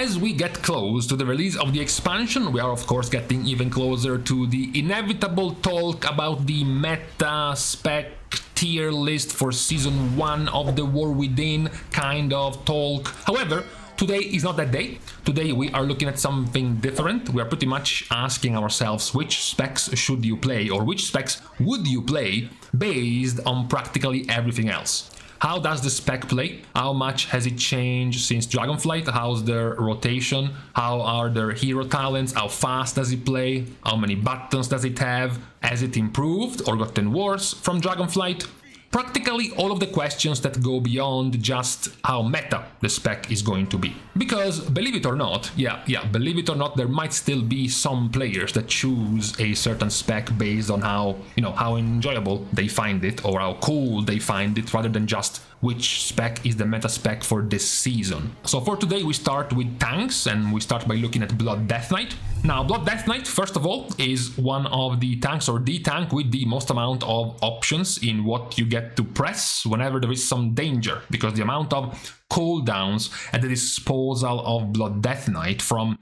as we get close to the release of the expansion, we are of course getting even closer to the inevitable talk about the meta spec tier list for season 1 of the War Within kind of talk. However, today is not that day. Today we are looking at something different. We are pretty much asking ourselves which specs should you play, or which specs would you play based on practically everything else. How does the spec play? How much has it changed since Dragonflight? How's their rotation? How are their hero talents? How fast does it play? How many buttons does it have? Has it improved or gotten worse from Dragonflight? Practically all of the questions that go beyond just how meta the spec is going to be. Because believe it or not, believe it or not, there might still be some players that choose a certain spec based on how, how enjoyable they find it or how cool they find it, rather than just which spec is the meta spec for this season. So for today we start with tanks, and we start by looking at Blood Death Knight. Now, Blood Death Knight, first of all, is one of the tanks, or the tank with the most amount of options in what you get to press whenever there is some danger, because the amount of cooldowns at the disposal of Blood Death Knight, from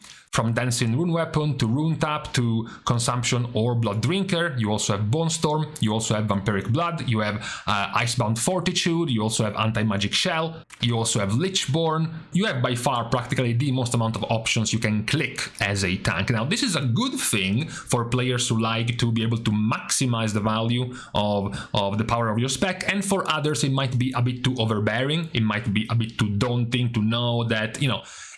Dancing Rune Weapon to Rune Tap to Consumption or Blood Drinker. You also have Bone Storm, you also have Vampiric Blood, you have Icebound Fortitude, you also have Anti-Magic Shell, you also have Lichborn. You have by far practically the most amount of options you can click as a tank. Now, this is a good thing for players who like to be able to maximize the value of the power of your spec, and for others it might be a bit too overbearing, it might be a bit too daunting to know that,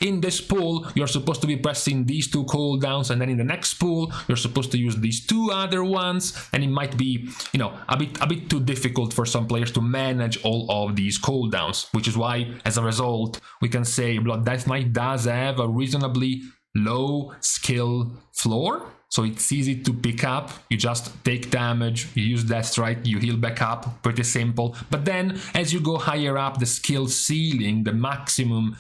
in this pool you're supposed to be pressing these 2 cooldowns, and then in the next pool you're supposed to use these 2 other ones, and it might be, a bit too difficult for some players to manage all of these cooldowns, which is why, as a result, we can say Blood Death Knight does have a reasonably low skill floor. So it's easy to pick up, you just take damage, you use Death Strike, you heal back up, pretty simple. But then, as you go higher up the skill ceiling, the maximum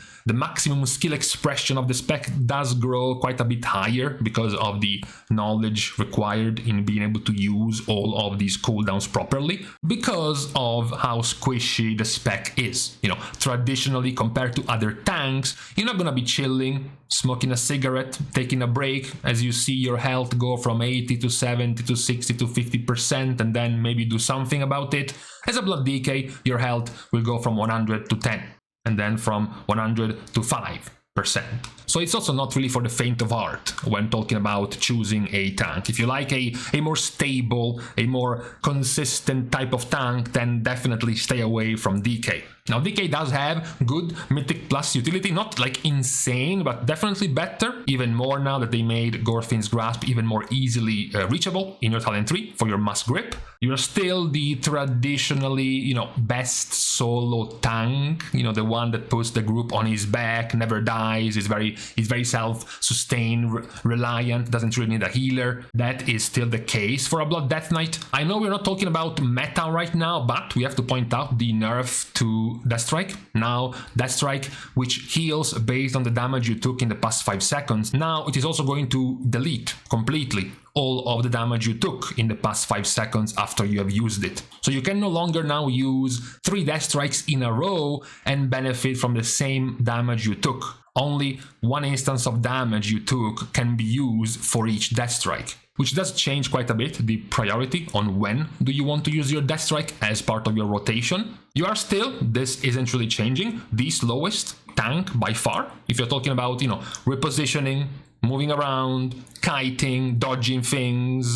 skill expression of the spec does grow quite a bit higher, because of the knowledge required in being able to use all of these cooldowns properly, because of how squishy the spec is. Traditionally, compared to other tanks, you're not gonna be chilling, smoking a cigarette, taking a break as you see your health go from 80 to 70 to 60 to 50%, and then maybe do something about it. As a Blood DK, your health will go from 100 to 10, and then from 100 to 5%. So it's also not really for the faint of heart when talking about choosing a tank. If you like a more stable, a more consistent type of tank, then definitely stay away from DK. Now, DK does have good Mythic Plus utility, not like insane, but definitely better, even more now that they made Gorfin's Grasp even more easily reachable in your talent tree for your Mass Grip. You're still the traditionally, best solo tank, the one that puts the group on his back, never dies, is very self-sustained, reliant, doesn't really need a healer. That is still the case for a Blood Death Knight. I know we're not talking about meta right now, but we have to point out the nerf to Death Strike. Now, Death Strike, which heals based on the damage you took in the past 5 seconds, now it is also going to delete completely all of the damage you took in the past 5 seconds after you have used it. So you can no longer now use 3 Death Strikes in a row and benefit from the same damage you took. Only 1 instance of damage you took can be used for each Death Strike, which does change quite a bit the priority on when do you want to use your Death Strike as part of your rotation. You are still, this isn't really changing, the slowest tank by far. If you're talking about, repositioning, moving around, kiting, dodging things,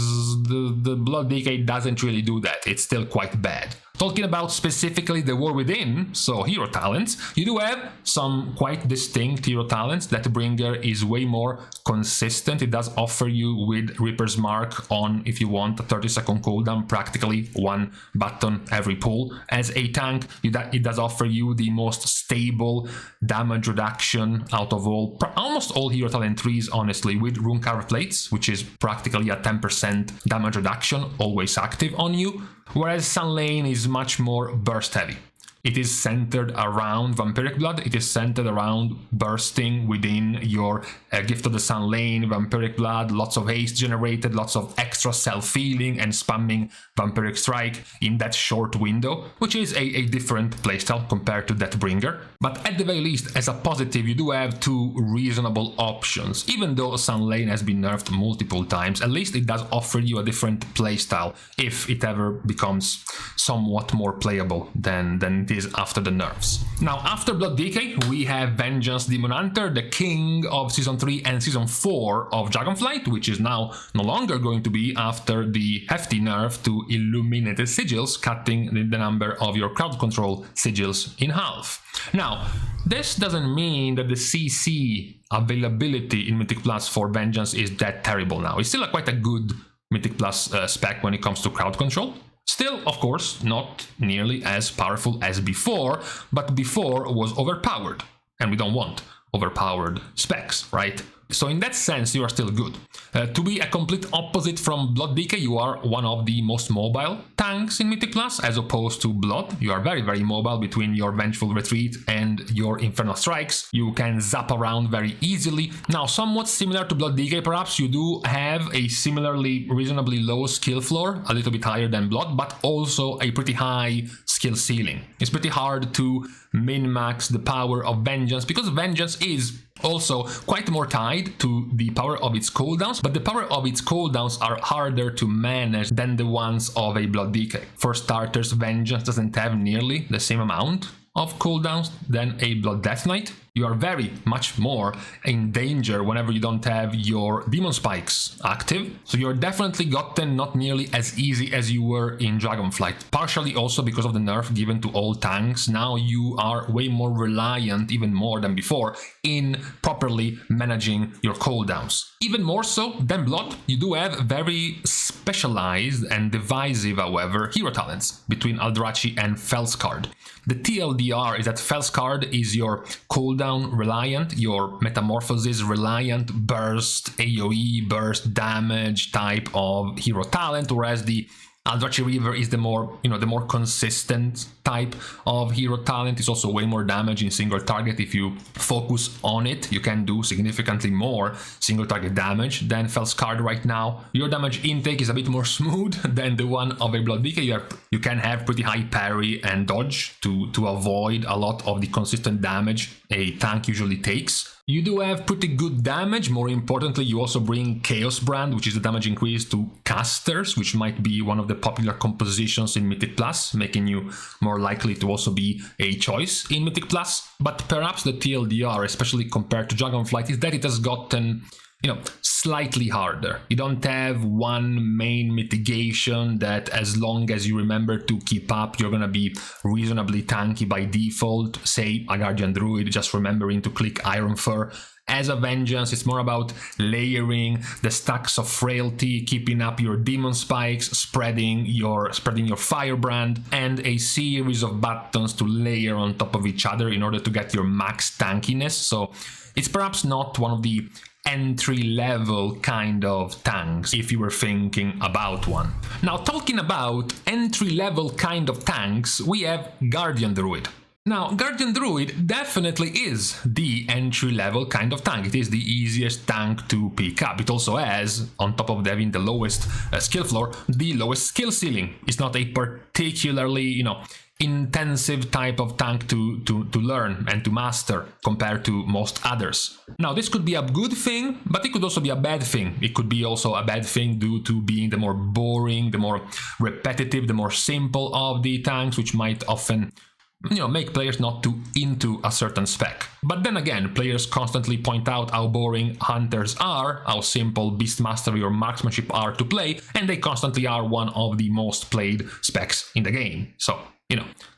the Blood DK doesn't really do that. It's still quite bad. Talking about specifically the War Within, so hero talents, you do have some quite distinct hero talents. That Bringer is way more consistent. It does offer you with Reaper's Mark on, if you want, a 30-second cooldown, practically 1 button every pull. As a tank, it does offer you the most stable damage reduction out of almost all hero talent trees, honestly, with Rune Carve Plates, which is practically a 10% damage reduction, always active on you. Whereas Sun Lane is much more burst heavy. it is centered around Vampiric Blood, it is centered around bursting within your Gift of the Sun lane, Vampiric Blood, lots of haste generated, lots of extra self-healing and spamming Vampiric Strike in that short window, which is a different playstyle compared to Deathbringer. But at the very least, as a positive, you do have two reasonable options. Even though Sun lane has been nerfed multiple times, at least it does offer you a different playstyle if it ever becomes somewhat more playable than it is after the nerfs. Now, after Blood Decay, we have Vengeance Demon Hunter, the king of Season 3 and Season 4 of Dragonflight, which is now no longer going to be after the hefty nerf to Illuminated Sigils, cutting the number of your crowd control sigils in half. Now, this doesn't mean that the CC availability in Mythic Plus for Vengeance is that terrible now. It's still quite a good Mythic Plus spec when it comes to crowd control. Still, of course, not nearly as powerful as before, but before was overpowered, and we don't want overpowered specs, right? So in that sense, you are still good. To be a complete opposite from Blood Decay, you are one of the most mobile tanks in Mythic Plus, as opposed to Blood. You are very, very mobile between your Vengeful Retreat and your Infernal Strikes. You can zap around very easily. Now, somewhat similar to Blood Decay, perhaps, you do have a similarly reasonably low skill floor, a little bit higher than Blood, but also a pretty high skill ceiling. It's pretty hard to min-max the power of Vengeance, because Vengeance is also quite more tied to the power of its cooldowns, but the power of its cooldowns are harder to manage than the ones of a Blood Decay. For starters, Vengeance doesn't have nearly the same amount of cooldowns than a Blood Death Knight. You are very much more in danger whenever you don't have your Demon Spikes active, so you're definitely gotten not nearly as easy as you were in Dragonflight. Partially also because of the nerf given to all tanks. Now you are way more reliant, even more than before, in properly managing your cooldowns. Even more so than Blood, you do have very specialized and divisive, however, hero talents between Aldrachi and Felskard. The TLDR is that Felskard is your cooldown reliant, your Metamorphosis reliant, burst, AoE, burst damage type of hero talent, whereas the Aldrachi Reaver is the more, the more consistent type of hero talent. It's also way more damage in single target. If you focus on it, you can do significantly more single target damage than Felskard right now. Your damage intake is a bit more smooth than the one of a Blood Decay. You can have pretty high parry and dodge to avoid a lot of the consistent damage a tank usually takes. You do have pretty good damage. More importantly, you also bring Chaos Brand, which is the damage increase to casters, which might be one of the popular compositions in Mythic Plus, making you more likely to also be a choice in Mythic Plus. But perhaps the TLDR, especially compared to Dragonflight, is that it has gotten, slightly harder. You don't have one main mitigation that, as long as you remember to keep up, you're gonna be reasonably tanky by default. Say a Guardian Druid, just remembering to click Iron Fur. As a Vengeance, it's more about layering the stacks of frailty, keeping up your Demon Spikes, spreading your Firebrand, and a series of buttons to layer on top of each other in order to get your max tankiness. So it's perhaps not one of the entry-level kind of tanks, if you were thinking about one. Now, talking about entry-level kind of tanks, we have Guardian Druid. Now, Guardian Druid definitely is the entry-level kind of tank. It is the easiest tank to pick up. It also has, on top of having the lowest skill floor, the lowest skill ceiling. It's not a particularly, intensive type of tank to learn and to master compared to most others. Now, this could be a good thing, but it could also be a bad thing. It could be also a bad thing due to being the more boring, the more repetitive, the more simple of the tanks, which might often make players not too into a certain spec. But then again, players constantly point out how boring hunters are, how simple beast mastery or marksmanship are to play, and they constantly are one of the most played specs in the game. So,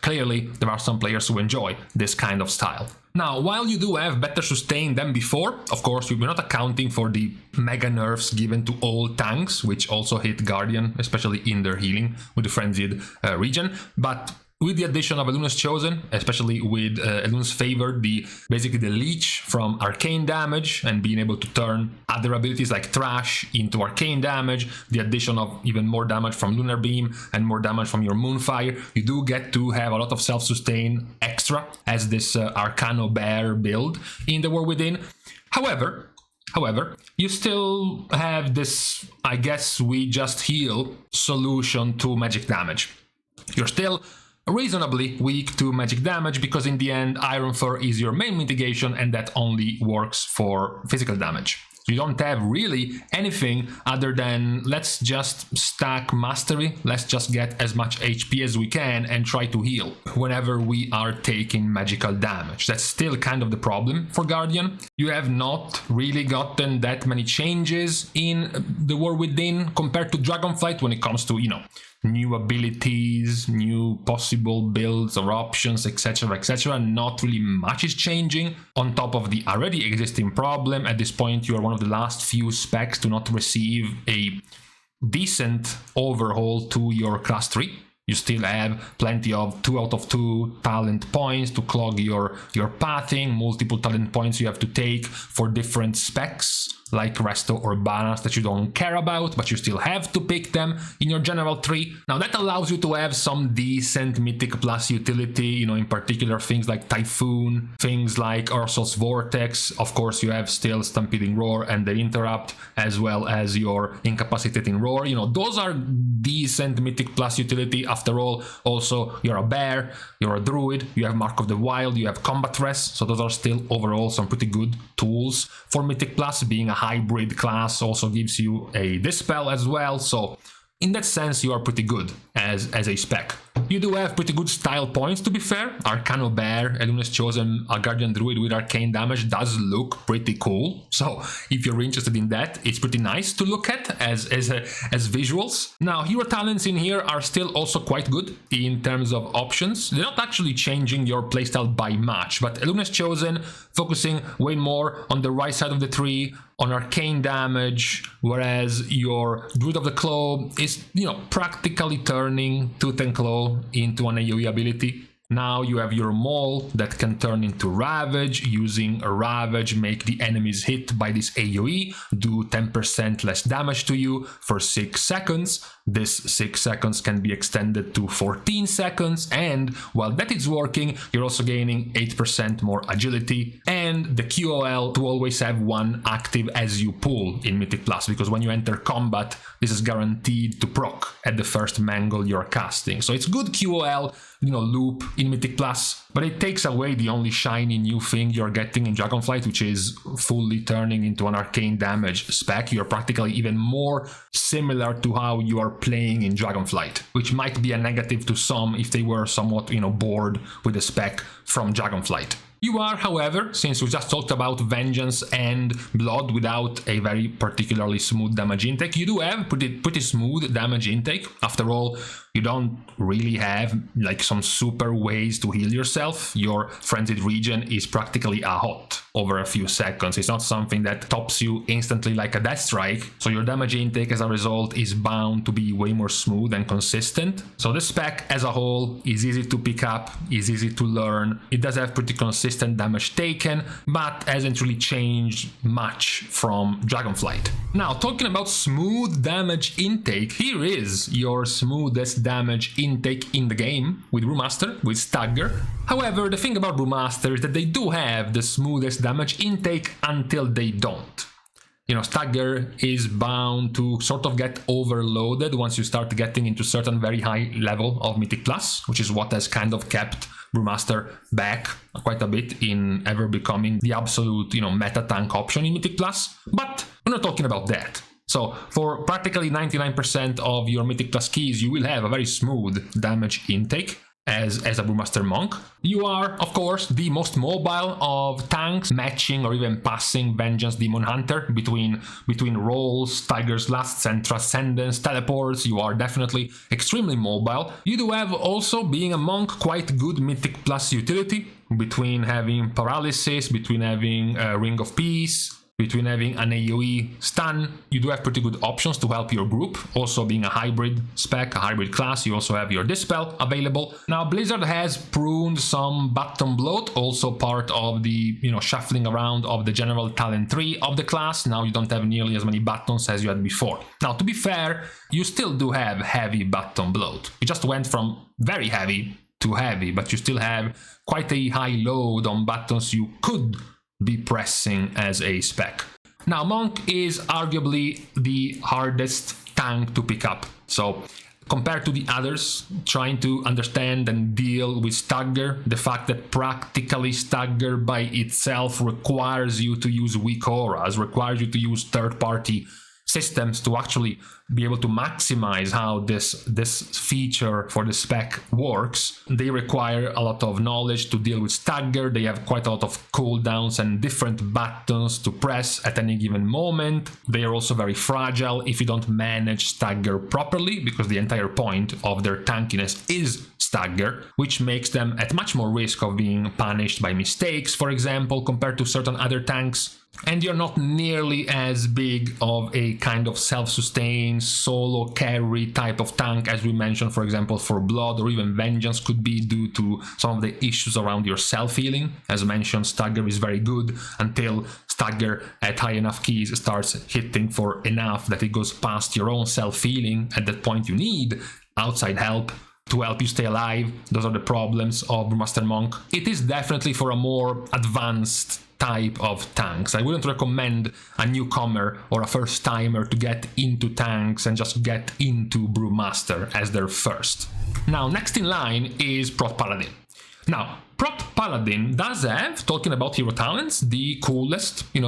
clearly there are some players who enjoy this kind of style. Now, while you do have better sustain than before, of course, we're not accounting for the mega nerfs given to all tanks, which also hit Guardian, especially in their healing with the Frenzied regen, but with the addition of Eluna's Chosen, especially with Eluna's Favor, basically the leech from arcane damage and being able to turn other abilities like Trash into arcane damage, the addition of even more damage from Lunar Beam and more damage from your Moonfire, you do get to have a lot of self-sustain extra as this Arcano Bear build in the War Within. However, you still have this, I guess we just heal solution to magic damage. You're still reasonably weak to magic damage because in the end Iron Fur is your main mitigation and that only works for physical damage. You don't have really anything other than let's just stack mastery, let's just get as much HP as we can and try to heal whenever we are taking magical damage. That's still kind of the problem for Guardian. You have not really gotten that many changes in the War Within compared to Dragonflight when it comes to, you know, new abilities, new possible builds or options, etc, etc. Not really much is changing. On top of the already existing problem, at this point you are one of the last few specs to not receive a decent overhaul to your class 3. You still have plenty of 2 out of 2 talent points to clog your pathing, multiple talent points you have to take for different specs like Resto or Balance that you don't care about, but you still have to pick them in your general tree. Now that allows you to have some decent Mythic Plus utility, you know, in particular things like Typhoon, things like Ursul's Vortex. Of course, you have still Stampeding Roar and the Interrupt, as well as your Incapacitating Roar. You know, those are decent Mythic Plus utility. After all, also, you're a Bear, you're a Druid, you have Mark of the Wild, you have Combat Rest, so those are still overall some pretty good tools for Mythic Plus. Being a hybrid class also gives you a Dispel as well, so in that sense you are pretty good as a spec. You do have pretty good style points, to be fair. Arcano Bear, Eluna's Chosen, a Guardian Druid with arcane damage does look pretty cool, so if you're interested in that, it's pretty nice to look at as visuals. Now, hero talents in here are still also quite good in terms of options. They're not actually changing your playstyle by much, but Eluna's Chosen focusing way more on the right side of the tree, on arcane damage, whereas your Druid of the Claw is, you know, practically turning Tooth and Claw into an AoE ability. Now you have your Maul that can turn into Ravage. Using a Ravage, make the enemies hit by this AoE do 10% less damage to you for 6 seconds. This 6 seconds can be extended to 14 seconds, and while that is working, you're also gaining 8% more agility, and the QOL to always have one active as you pull in Mythic Plus, because when you enter combat, this is guaranteed to proc at the first mangle you're casting. So it's good QOL, you know, loop in Mythic Plus, but it takes away the only shiny new thing you're getting in Dragonflight, which is fully turning into an arcane damage spec. You're practically even more similar to how you are playing in Dragonflight, which might be a negative to some if they were somewhat, you know, bored with the spec from Dragonflight. You are, however, since we just talked about Vengeance and Blood without a very particularly smooth damage intake, you do have pretty smooth damage intake. After all, you don't really have like some super ways to heal yourself. Your Frenzied Regen is practically a hot over a few seconds. It's not something that tops you instantly like a Death Strike, so your damage intake as a result is bound to be way more smooth and consistent. So the spec as a whole is easy to pick up, is easy to learn. It does have pretty consistent damage taken, but hasn't really changed much from Dragonflight. Now, talking about smooth damage intake, here is your smoothest damage intake in the game with Brewmaster, with Stagger. However, the thing about Brewmaster is that they do have the smoothest damage intake until they don't. You know, Stagger is bound to sort of get overloaded once you start getting into certain very high level of Mythic Plus, which is what has kind of kept Brewmaster back quite a bit in ever becoming the absolute, you know, meta tank option in Mythic Plus. But we're not talking about that. So for practically 99% of your Mythic Plus keys, you will have a very smooth damage intake as a Brewmaster Monk. You are, of course, the most mobile of tanks, matching or even passing Vengeance Demon Hunter between rolls, Tiger's Lusts and Transcendence, teleports. You are definitely extremely mobile. You do have also, being a monk, quite good Mythic Plus utility between having Paralysis, between having Ring of Peace, between having an AoE stun. You do have pretty good options to help your group. Also, being a hybrid spec, a hybrid class, you also have your Dispel available. Now, Blizzard has pruned some button bloat, also part of the, shuffling around of the general talent tree of the class. Now you don't have nearly as many buttons as you had before. Now, to be fair, you still do have heavy button bloat. You just went from very heavy to heavy, but you still have quite a high load on buttons you could be pressing as a spec. Now, Monk is arguably the hardest tank to pick up. So compared to the others, trying to understand and deal with Stagger, the fact that practically Stagger by itself requires you to use weak auras, requires you to use third-party systems to actually be able to maximize how this feature for the spec works. They require a lot of knowledge to deal with Stagger. They have quite a lot of cooldowns and different buttons to press at any given moment. They are also very fragile if you don't manage Stagger properly, because the entire point of their tankiness is Stagger, which makes them at much more risk of being punished by mistakes, for example, compared to certain other tanks. And you're not nearly as big of a kind of self-sustained solo carry type of tank as we mentioned, for example, for Blood or even Vengeance could be, due to some of the issues around your self-healing. As mentioned, Stagger is very good until Stagger at high enough keys starts hitting for enough that it goes past your own self-healing. At that point you need outside help to help you stay alive. Those are the problems of Brewmaster Monk. It is definitely for a more advanced type of tanks. I wouldn't recommend a newcomer or a first timer to get into tanks and just get into Brewmaster as their first. Now, next in line is Prot Paladin. Now, Prot Paladin does have, talking about hero talents, the coolest, the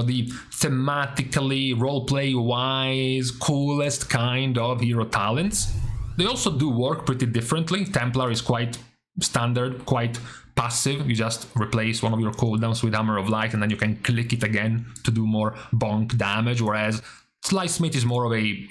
thematically, roleplay wise, coolest kind of hero talents. They also do work pretty differently. Templar is quite standard, quite passive. You just replace one of your cooldowns with Hammer of Light and then you can click it again to do more bonk damage, whereas Slicesmith is more of a,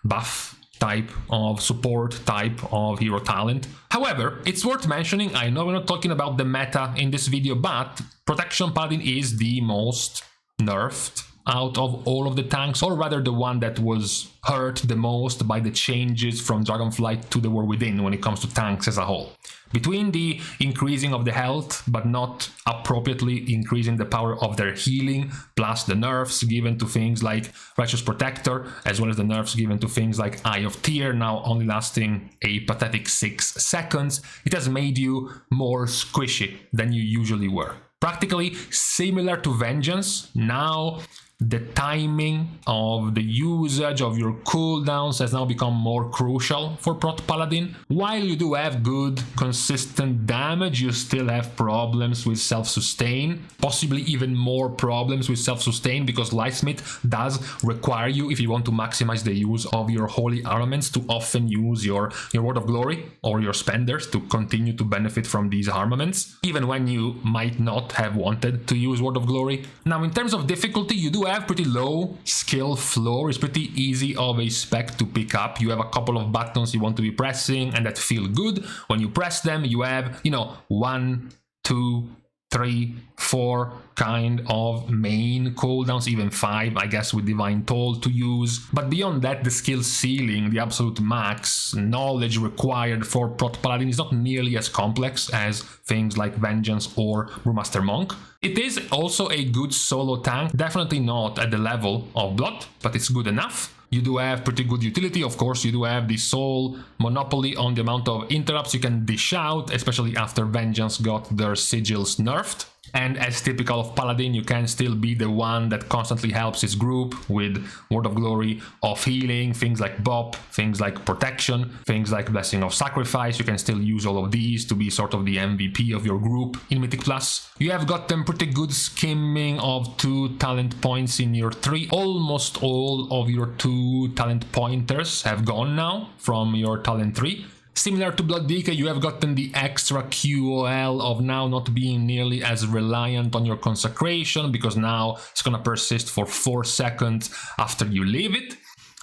buff type of support type of hero talent. However, it's worth mentioning, I know we're not talking about the meta in this video, but Protection Paladin is the most nerfed out of all of the tanks, or rather the one that was hurt the most by the changes from Dragonflight to the War Within when it comes to tanks as a whole. Between the increasing of the health, but not appropriately increasing the power of their healing, plus the nerfs given to things like Righteous Protector, as well as the nerfs given to things like Eye of Tyr, now only lasting a pathetic 6 seconds, it has made you more squishy than you usually were. Practically similar to Vengeance, now the timing of the usage of your cooldowns has now become more crucial for Prot Paladin. While you do have good, consistent damage, you still have problems with self-sustain, possibly even more problems with self-sustain, because Lightsmith does require you, if you want to maximize the use of your holy armaments, to often use your Word of Glory or your spenders to continue to benefit from these armaments, even when you might not have wanted to use Word of Glory. Now, in terms of difficulty, you do have pretty low skill floor. It's pretty easy of a spec to pick up. You have a couple of buttons you want to be pressing and that feel good. When you press them, you have, 1, 2, 3, 4 kind of main cooldowns, even 5, I guess, with Divine Toll to use. But beyond that, the skill ceiling, the absolute max knowledge required for Prot Paladin is not nearly as complex as things like Vengeance or Brewmaster Monk. It is also a good solo tank, definitely not at the level of Blood, but it's good enough. You do have pretty good utility, of course. You do have the sole monopoly on the amount of interrupts you can dish out, especially after Vengeance got their sigils nerfed. And as typical of Paladin, you can still be the one that constantly helps his group with Word of Glory, of healing, things like Bop, things like Protection, things like Blessing of Sacrifice. You can still use all of these to be sort of the MVP of your group in Mythic Plus. You have gotten pretty good skimming of 2 talent points in your 3. Almost all of your 2 talent pointers have gone now from your talent 3. Similar to Blood Decay, you have gotten the extra QOL of now not being nearly as reliant on your consecration, because now it's gonna persist for 4 seconds after you leave it.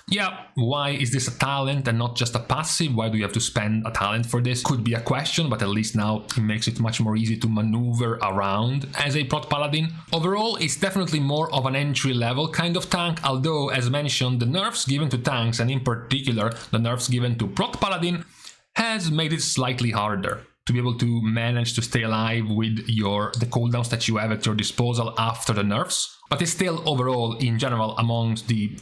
Yeah, why is this a talent and not just a passive? Why do you have to spend a talent for this? Could be a question, but at least now it makes it much more easy to maneuver around as a Prot Paladin. Overall, it's definitely more of an entry-level kind of tank, although, as mentioned, the nerfs given to tanks, and in particular the nerfs given to Prot Paladin, has made it slightly harder to be able to manage to stay alive with the cooldowns that you have at your disposal after the nerfs. But it's still overall, in general, amongst the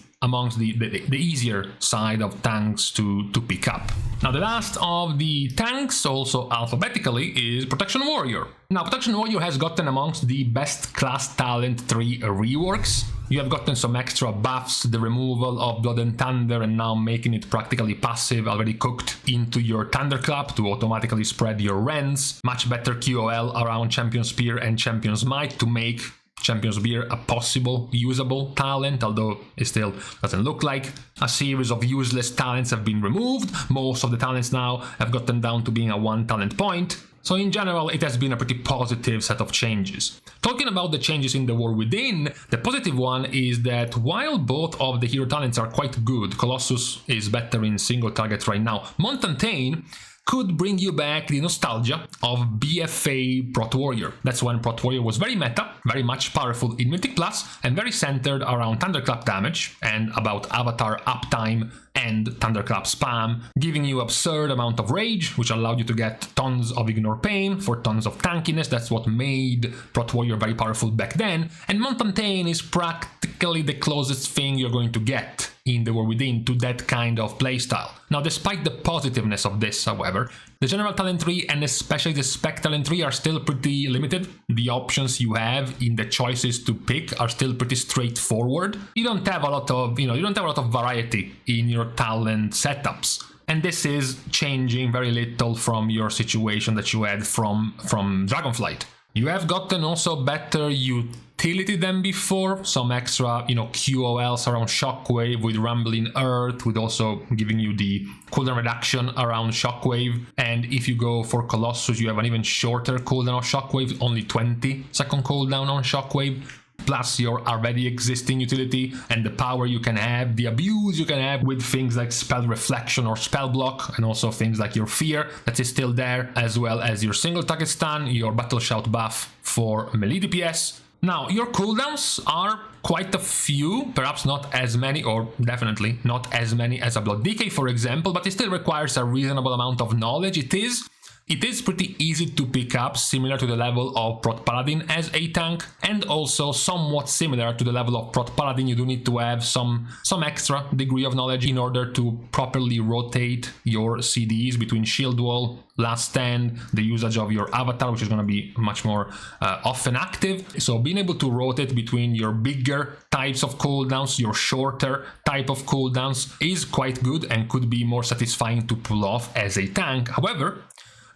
easier side of tanks to pick up. Now, the last of the tanks, also alphabetically, is Protection Warrior. Now, Protection Warrior has gotten amongst the best class talent 3 reworks. You have gotten some extra buffs, the removal of Blood and Thunder, and now making it practically passive, already cooked into your Thunderclap to automatically spread your Rends. Much better QOL around Champion Spear and Champion's Might to make Champion's Spear a possible usable talent, although it still doesn't look like. A series of useless talents have been removed. Most of the talents now have gotten down to being a 1 talent point. So in general, it has been a pretty positive set of changes. Talking about the changes in the War Within, the positive one is that while both of the hero talents are quite good, Colossus is better in single target right now, Montantane could bring you back the nostalgia of BFA Prot Warrior. That's when Prot Warrior was very meta, very much powerful in Mythic Plus, and very centered around Thunderclap damage and about avatar uptime and Thunderclap spam, giving you absurd amount of rage, which allowed you to get tons of Ignore Pain for tons of tankiness. That's what made Prot Warrior very powerful back then, and Montantane is practically the closest thing you're going to get in the War Within to that kind of playstyle. Now, despite the positiveness of this, however, the General Talent 3 and especially the Spec Talent 3 are still pretty limited. The options you have in the choices to pick are still pretty straightforward. You don't have a lot of variety in your talent setups. And this is changing very little from your situation that you had from Dragonflight. You have gotten also better utility than before, some extra, QOLs around Shockwave with Rumbling Earth, with also giving you the cooldown reduction around Shockwave. And if you go for Colossus, you have an even shorter cooldown of Shockwave, only 20-second cooldown on Shockwave, plus your already existing utility and the power you can have, the abuse you can have with things like Spell Reflection or Spell Block, and also things like your Fear that is still there, as well as your single target stun, your Battle Shout buff for melee DPS. Now, your cooldowns are quite a few, perhaps not as many, or definitely not as many as a Blood Decay, for example, but it still requires a reasonable amount of knowledge. It is pretty easy to pick up, similar to the level of Prot Paladin as a tank, and also somewhat similar to the level of Prot Paladin. You do need to have some extra degree of knowledge in order to properly rotate your CDs between Shield Wall, Last Stand, the usage of your avatar, which is going to be much more often active. So being able to rotate between your bigger types of cooldowns, your shorter type of cooldowns is quite good and could be more satisfying to pull off as a tank. However,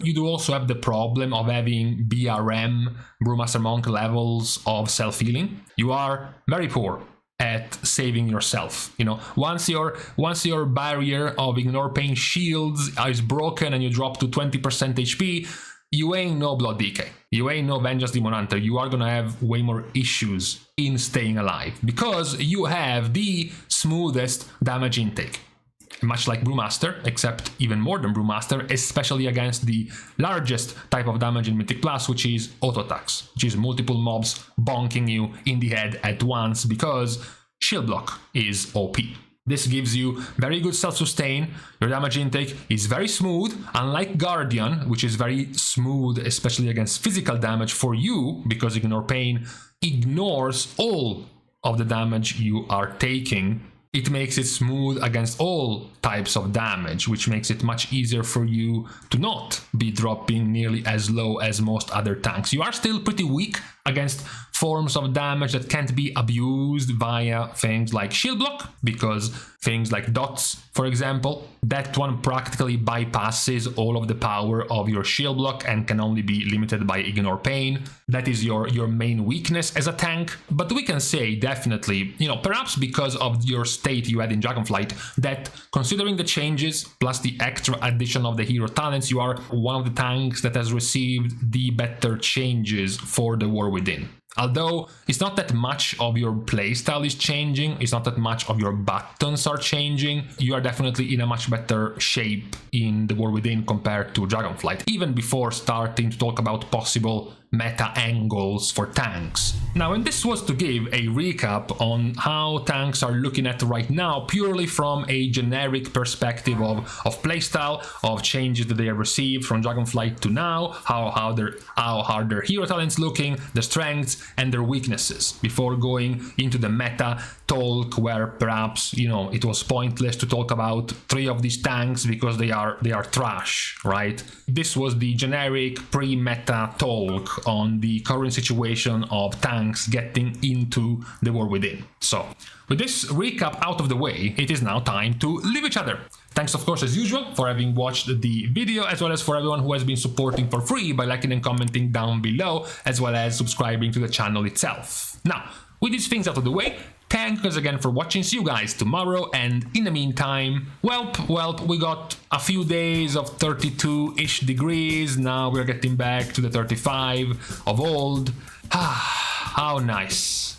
you do also have the problem of having BRM, Brewmaster Monk levels of self-healing. You are very poor at saving yourself. Once your barrier of Ignore Pain shields is broken and you drop to 20% HP, you ain't no Blood Decay. You ain't no Vengeance Demon Hunter. You are gonna have way more issues in staying alive because you have the smoothest damage intake. Much like Brewmaster, except even more than Brewmaster, especially against the largest type of damage in Mythic Plus, which is auto attacks, which is multiple mobs bonking you in the head at once because Shield Block is OP. This gives you very good self-sustain, your damage intake is very smooth, unlike Guardian, which is very smooth, especially against physical damage for you, because Ignore Pain ignores all of the damage you are taking. It makes it smooth against all types of damage, which makes it much easier for you to not be dropping nearly as low as most other tanks. You are still pretty weak against forms of damage that can't be abused via things like Shield Block, because things like Dots, for example, that one practically bypasses all of the power of your Shield Block and can only be limited by Ignore Pain. That is your main weakness as a tank. But we can say definitely, perhaps because of your state you had in Dragonflight, that considering the changes plus the extra addition of the hero talents, you are one of the tanks that has received the better changes for the War Within. Although it's not that much of your playstyle is changing, it's not that much of your buttons are changing, you are definitely in a much better shape in the War Within compared to Dragonflight, even before starting to talk about possible meta angles for tanks. Now, and this was to give a recap on how tanks are looking at right now, purely from a generic perspective of playstyle, of changes that they have received from Dragonflight to now, how are their hero talents looking, their strengths and their weaknesses, before going into the meta talk where perhaps, you know, it was pointless to talk about 3 of these tanks because they are trash, right? This was the generic pre-meta talk on the current situation of tanks getting into the War Within. So, with this recap out of the way, it is now time to leave each other. Thanks, of course, as usual, for having watched the video, as well as for everyone who has been supporting for free by liking and commenting down below, as well as subscribing to the channel itself. Now, with these things out of the way, thank you again for watching. See you guys tomorrow, and in the meantime, welp, we got a few days of 32-ish degrees. Now we're getting back to the 35 of old. How nice.